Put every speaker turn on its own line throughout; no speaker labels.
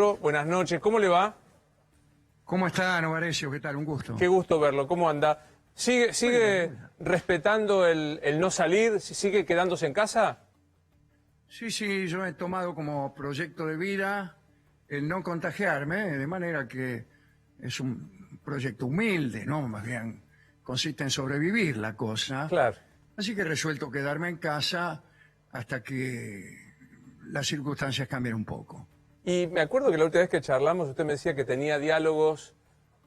Buenas noches, ¿cómo le va?
¿Cómo está, Novarecio? ¿Qué tal? Un gusto.
Qué gusto verlo, ¿cómo anda? ¿Sigue
Bueno.
respetando el no salir? ¿Sigue quedándose en casa?
Sí, yo he tomado como proyecto de vida el no contagiarme, de manera que es un proyecto humilde, ¿no? Más bien consiste en sobrevivir la cosa.
Claro.
Así que he resuelto quedarme en casa hasta que las circunstancias cambien un poco.
Y me acuerdo que la última vez que charlamos usted me decía que tenía diálogos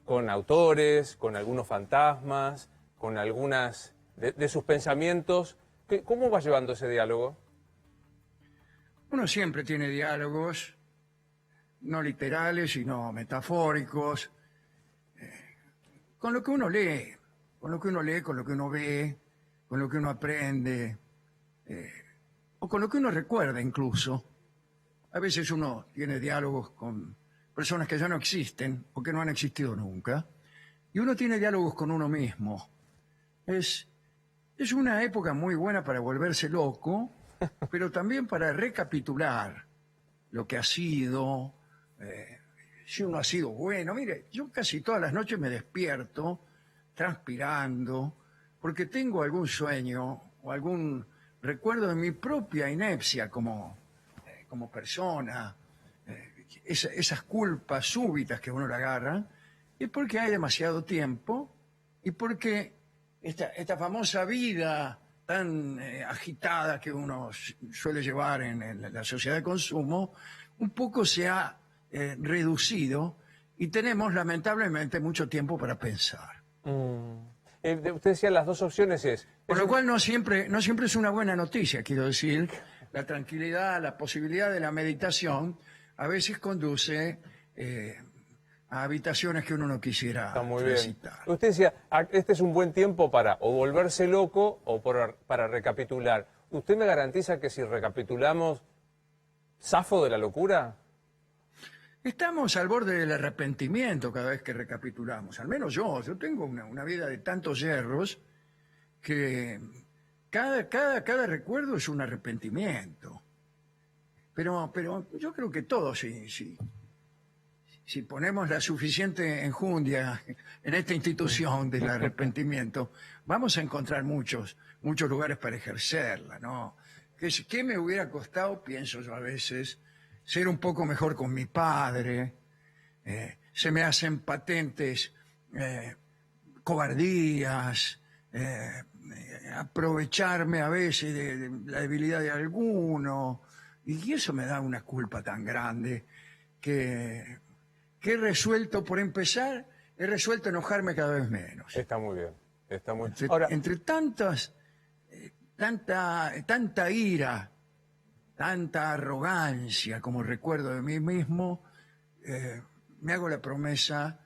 con autores, con algunos fantasmas, con algunas de sus pensamientos. ¿Cómo va llevando ese diálogo?
Uno siempre tiene diálogos, no literales, sino metafóricos, con lo que uno lee, con lo que uno lee, con lo que uno ve, con lo que uno aprende, o con lo que uno recuerda incluso. A veces uno tiene diálogos con personas que ya no existen o que no han existido nunca, y uno tiene diálogos con uno mismo. Es, es una época muy buena para volverse loco, pero también para recapitular lo que ha sido, si uno ha sido bueno. Mire, yo casi todas las noches me despierto transpirando porque tengo algún sueño o algún recuerdo de mi propia inepcia como persona, esas culpas súbitas que uno le agarra, y porque hay demasiado tiempo y porque esta famosa vida tan agitada que uno suele llevar en la sociedad de consumo, un poco se ha reducido y tenemos lamentablemente mucho tiempo para pensar.
Usted decía las dos opciones
Por lo cual no siempre es una buena noticia, quiero decir. La tranquilidad, la posibilidad de la meditación a veces conduce a habitaciones que uno no quisiera
Está muy bien.
transitar.
Usted decía, este es un buen tiempo para o volverse loco o para recapitular. ¿Usted me garantiza que si recapitulamos, zafo de la locura?
Estamos al borde del arrepentimiento cada vez que recapitulamos. Al menos yo tengo una vida de tantos yerros que cada recuerdo es un arrepentimiento. Pero yo creo que todos, si ponemos la suficiente enjundia en esta institución del arrepentimiento, vamos a encontrar muchos lugares para ejercerla, ¿no? ¿Qué me hubiera costado, pienso yo a veces, ser un poco mejor con mi padre? Se me hacen patentes cobardías, aprovecharme a veces de la debilidad de alguno, y eso me da una culpa tan grande que he resuelto, por empezar, he resuelto enojarme cada vez menos.
Está muy bien, está muy...
Entre tanta ira, tanta arrogancia como recuerdo de mí mismo, me hago la promesa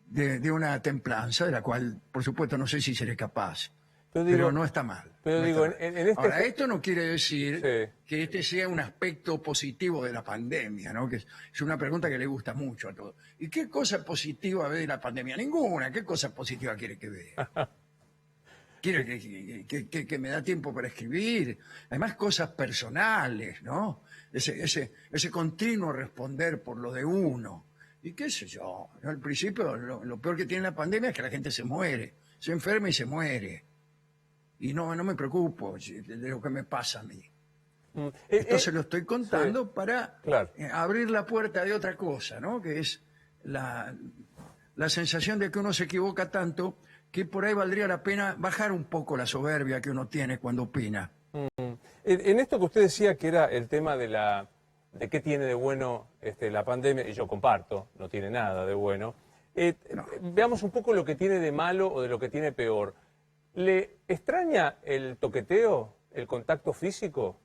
de una templanza, de la cual, por supuesto, no sé si seré capaz. Pero no está mal.
Pero digo, en este...
Ahora, esto no quiere decir
Sí.
que este sea un aspecto positivo de la pandemia, ¿no? Que es una pregunta que le gusta mucho a todos. ¿Y qué cosa positiva ve de la pandemia? Ninguna. ¿Qué cosa positiva quiere que vea? Quiere que me da tiempo para escribir. Además, cosas personales, ¿no? Ese continuo responder por lo de uno. Y qué sé yo. Al principio, lo peor que tiene la pandemia es que la gente se muere. Se enferma y se muere. Y no me preocupo de lo que me pasa a mí. Esto se lo estoy contando para abrir la puerta de otra cosa, ¿no? Que es la sensación de que uno se equivoca tanto que por ahí valdría la pena bajar un poco la soberbia que uno tiene cuando opina.
En esto que usted decía que era el tema de qué tiene de bueno la pandemia, y yo comparto, no tiene nada de bueno,
No.
veamos un poco lo que tiene de malo o de lo que tiene peor. ¿Le extraña el toqueteo, el contacto físico?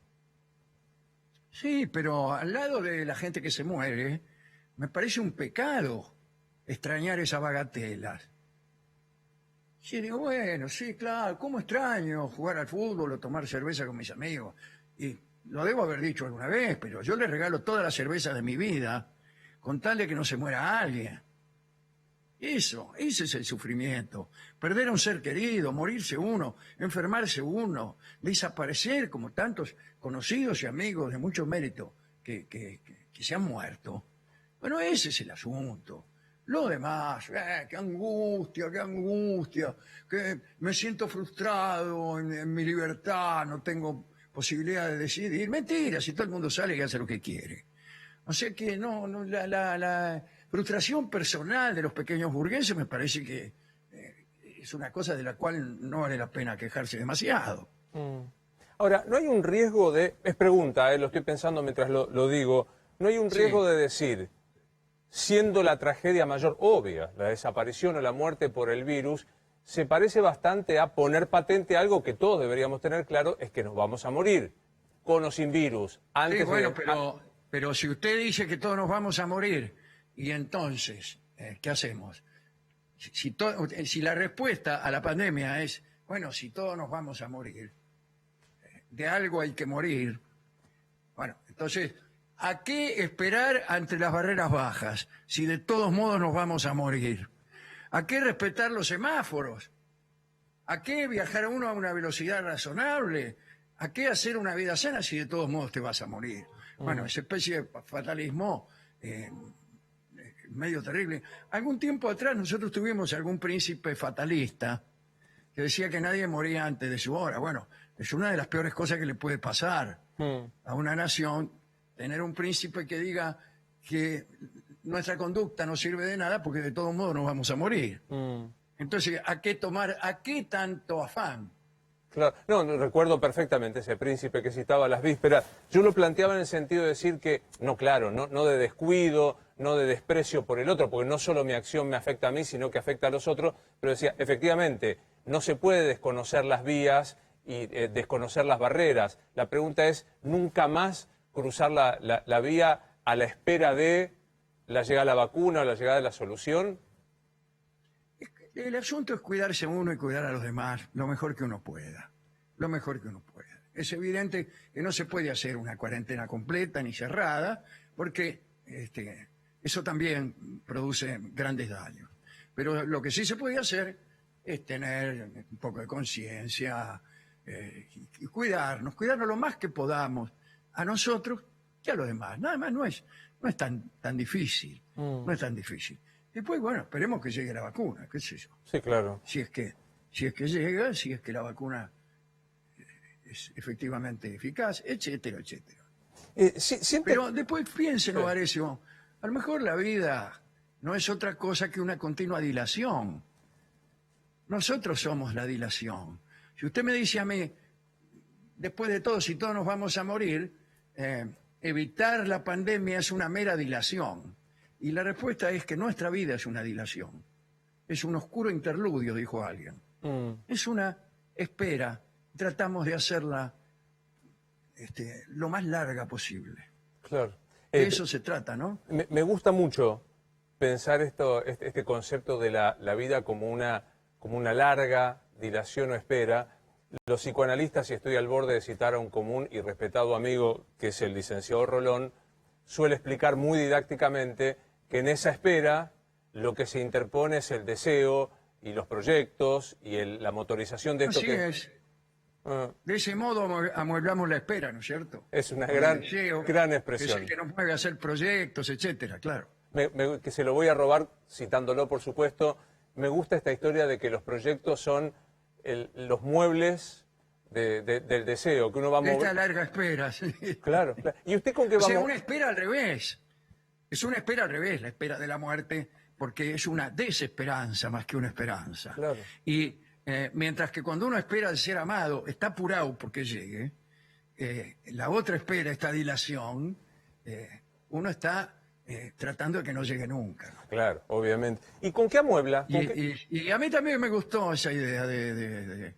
Sí, pero al lado de la gente que se muere, me parece un pecado extrañar esas bagatelas. Sí, digo, bueno, sí, claro, ¿cómo extraño jugar al fútbol o tomar cerveza con mis amigos? Y lo debo haber dicho alguna vez, pero yo les regalo toda la cerveza de mi vida con tal de que no se muera alguien. Ese es el sufrimiento. Perder a un ser querido, morirse uno, enfermarse uno, desaparecer como tantos conocidos y amigos de mucho mérito que se han muerto. Bueno, ese es el asunto. Lo demás, qué angustia, que me siento frustrado en mi libertad, no tengo posibilidad de decidir. Mentira, si todo el mundo sale y hace lo que quiere. O sea que la frustración personal de los pequeños burgueses me parece que es una cosa de la cual no vale la pena quejarse demasiado.
Ahora, ¿no hay un riesgo de, es pregunta, lo estoy pensando mientras lo digo, ¿no hay un
Sí.
riesgo de decir, siendo la tragedia mayor obvia, la desaparición o la muerte por el virus, se parece bastante a poner patente algo que todos deberíamos tener claro, es que nos vamos a morir, con o sin virus, antes
Sí, bueno,
de...
pero si usted dice que todos nos vamos a morir, y entonces, ¿qué hacemos? Si la respuesta a la pandemia es, bueno, si todos nos vamos a morir, de algo hay que morir, bueno, entonces, ¿a qué esperar ante las barreras bajas si de todos modos nos vamos a morir? ¿A qué respetar los semáforos? ¿A qué viajar uno a una velocidad razonable? ¿A qué hacer una vida sana si de todos modos te vas a morir? Bueno, esa especie de fatalismo medio terrible. Algún tiempo atrás nosotros tuvimos algún príncipe fatalista que decía que nadie moría antes de su hora. Bueno, es una de las peores cosas que le puede pasar a una nación, tener un príncipe que diga que nuestra conducta no sirve de nada porque de todos modos nos vamos a morir. Entonces, ¿a qué tanto afán?
Claro. No, recuerdo perfectamente ese príncipe que citaba a las vísperas. Yo lo planteaba en el sentido de decir que, no, claro, no de descuido, no de desprecio por el otro, porque no solo mi acción me afecta a mí, sino que afecta a los otros, pero decía, efectivamente, no se puede desconocer las vías y desconocer las barreras. La pregunta es, ¿nunca más cruzar la vía a la espera de la llegada de la vacuna o la llegada de la solución?
El asunto es cuidarse uno y cuidar a los demás lo mejor que uno pueda. Lo mejor que uno pueda. Es evidente que no se puede hacer una cuarentena completa ni cerrada, porque eso también produce grandes daños. Pero lo que sí se puede hacer es tener un poco de conciencia y cuidarnos lo más que podamos a nosotros y a los demás. Nada más no es tan difícil. No es tan difícil. Después, bueno, esperemos que llegue la vacuna, qué sé yo.
Sí, claro.
Si es que llega, si es que la vacuna es efectivamente eficaz, etcétera, etcétera.
Siempre...
Pero después piensen, Novarecio, a lo mejor la vida no es otra cosa que una continua dilación. Nosotros somos la dilación. Si usted me dice a mí, después de todo, si todos nos vamos a morir, evitar la pandemia es una mera dilación. Y la respuesta es que nuestra vida es una dilación. Es un oscuro interludio, dijo alguien. Es una espera. Tratamos de hacerla lo más larga posible.
Claro.
De eso se trata, ¿no?
Me gusta mucho pensar este concepto de la vida como una larga dilación o espera. Los psicoanalistas, y estoy al borde de citar a un común y respetado amigo, que es el licenciado Rolón, suele explicar muy didácticamente que en esa espera lo que se interpone es el deseo y los proyectos y la motorización de esto.
Así es. De ese modo amueblamos la espera, ¿no es cierto?
Es una gran expresión.
Es el que nos mueve a hacer proyectos, etcétera, claro.
Que se lo voy a robar citándolo, por supuesto. Me gusta esta historia de que los proyectos son los muebles del deseo, que uno va a mover.
Esta larga espera, sí.
Claro. ¿Y usted con qué va a
O sea,
mover?
una espera al revés. Es una espera al revés, la espera de la muerte, porque es una desesperanza más que una esperanza.
Claro.
Y mientras que cuando uno espera de ser amado, está apurado porque llegue, la otra espera, esta dilación, uno está tratando de que no llegue nunca.
Claro, obviamente. ¿Y con qué amuebla?
Y a mí también me gustó esa idea de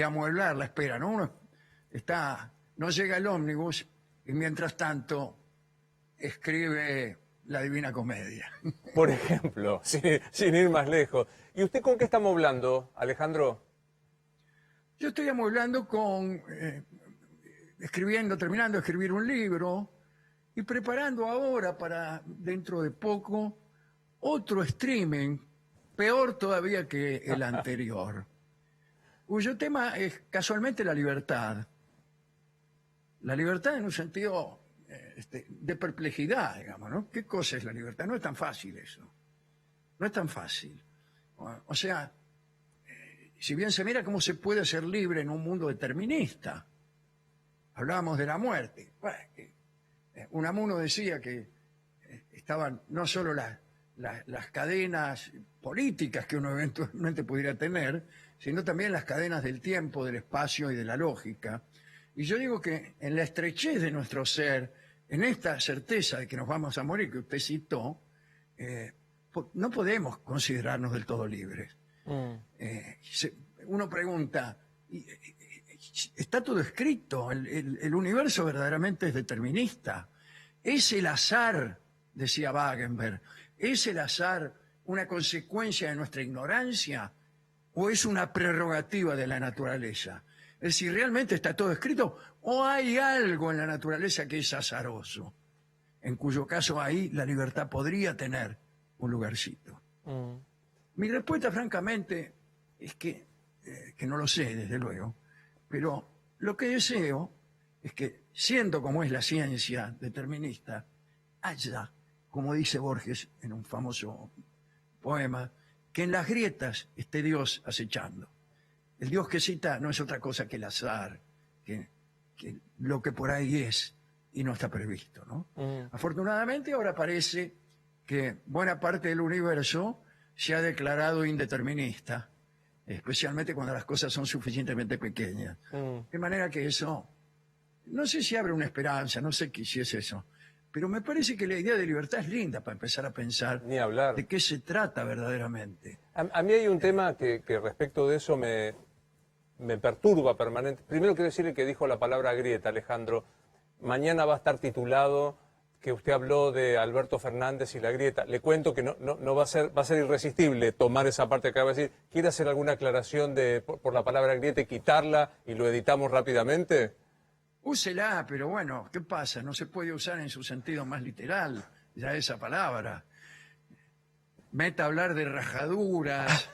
amueblar la espera, ¿no? Uno no llega el ómnibus y mientras tanto escribe la Divina Comedia.
Por ejemplo, sin ir más lejos. ¿Y usted con qué está amueblando, Alejandro?
Yo estoy amueblando terminando de escribir un libro y preparando ahora para dentro de poco otro streaming, peor todavía que el anterior, cuyo tema es casualmente la libertad. La libertad en un sentido de perplejidad, digamos, ¿no? ¿Qué cosa es la libertad? No es tan fácil eso. No es tan fácil. O sea, si bien se mira cómo se puede ser libre en un mundo determinista. Hablábamos de la muerte. Bueno, Unamuno decía que estaban no solo las cadenas políticas que uno eventualmente pudiera tener, sino también las cadenas del tiempo, del espacio y de la lógica. Y yo digo que en la estrechez de nuestro ser, en esta certeza de que nos vamos a morir, que usted citó, no podemos considerarnos del todo libres. Uno pregunta, está todo escrito, el universo verdaderamente es determinista. ¿Es el azar, decía Wagenberg, es el azar una consecuencia de nuestra ignorancia o es una prerrogativa de la naturaleza? Es decir, ¿realmente está todo escrito o hay algo en la naturaleza que es azaroso? En cuyo caso ahí la libertad podría tener un lugarcito. Mi respuesta, francamente, es que no lo sé, desde luego, pero lo que deseo es que, siendo como es la ciencia determinista, haya, como dice Borges en un famoso poema, que en las grietas esté Dios acechando. El Dios que cita no es otra cosa que el azar, que lo que por ahí es y no está previsto, ¿no? Afortunadamente ahora parece que buena parte del universo se ha declarado indeterminista, especialmente cuando las cosas son suficientemente pequeñas. De manera que eso, no sé si abre una esperanza, no sé si es eso, pero me parece que la idea de libertad es linda para empezar a pensar
Ni hablar.
de qué se trata verdaderamente.
A mí hay un tema que respecto de eso me perturba permanente. Primero quiero decirle que dijo la palabra grieta, Alejandro. Mañana va a estar titulado que usted habló de Alberto Fernández y la grieta. Le cuento que no va a ser irresistible tomar esa parte que acaba de decir. ¿Quiere hacer alguna aclaración por la palabra grieta y quitarla y lo editamos rápidamente?
Úsela, pero bueno, ¿qué pasa? No se puede usar en su sentido más literal ya esa palabra. Meta a hablar de rajaduras,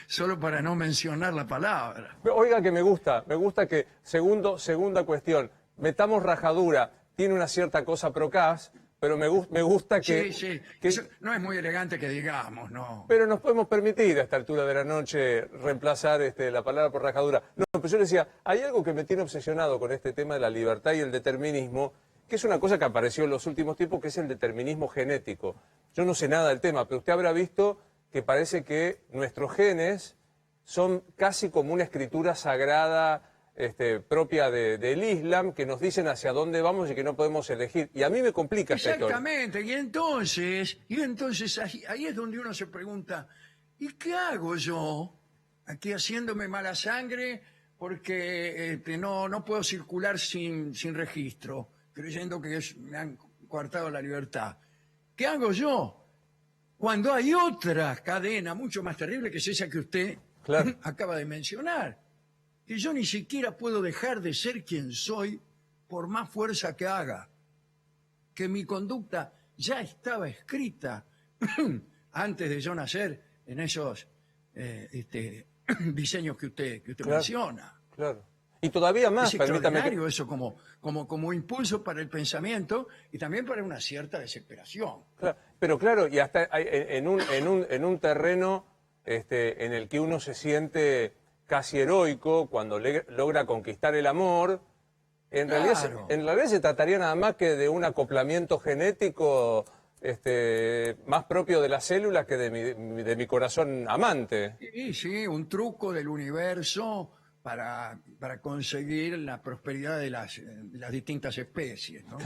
solo para no mencionar la palabra.
Oiga que me gusta que, segunda cuestión, metamos rajadura, tiene una cierta cosa procaz, pero me gusta que...
Sí.
que
Eso no es muy elegante que digamos, ¿no?
pero nos podemos permitir a esta altura de la noche reemplazar la palabra por rajadura. No, pero yo le decía, hay algo que me tiene obsesionado con este tema de la libertad y el determinismo, que es una cosa que apareció en los últimos tiempos, que es el determinismo genético. Yo no sé nada del tema, pero usted habrá visto que parece que nuestros genes son casi como una escritura sagrada propia del Islam, que nos dicen hacia dónde vamos y que no podemos elegir. Y a mí me complica esta historia.
Exactamente, y entonces ahí es donde uno se pregunta, ¿y qué hago yo aquí haciéndome mala sangre porque no puedo circular sin registro, creyendo que me han coartado la libertad? ¿Qué hago yo cuando hay otra cadena mucho más terrible que es esa que usted acaba de mencionar? Que yo ni siquiera puedo dejar de ser quien soy por más fuerza que haga. Que mi conducta ya estaba escrita antes de yo nacer en esos diseños que usted menciona.
Claro. Y todavía más,
es extraordinario eso como impulso para el pensamiento y también para una cierta desesperación.
Claro, pero claro, y hasta en un terreno en el que uno se siente casi heroico cuando logra conquistar el amor, en realidad se trataría nada más que de un acoplamiento genético más propio de las células que de mi corazón amante.
Sí, un truco del universo para conseguir la prosperidad de las distintas especies, ¿no?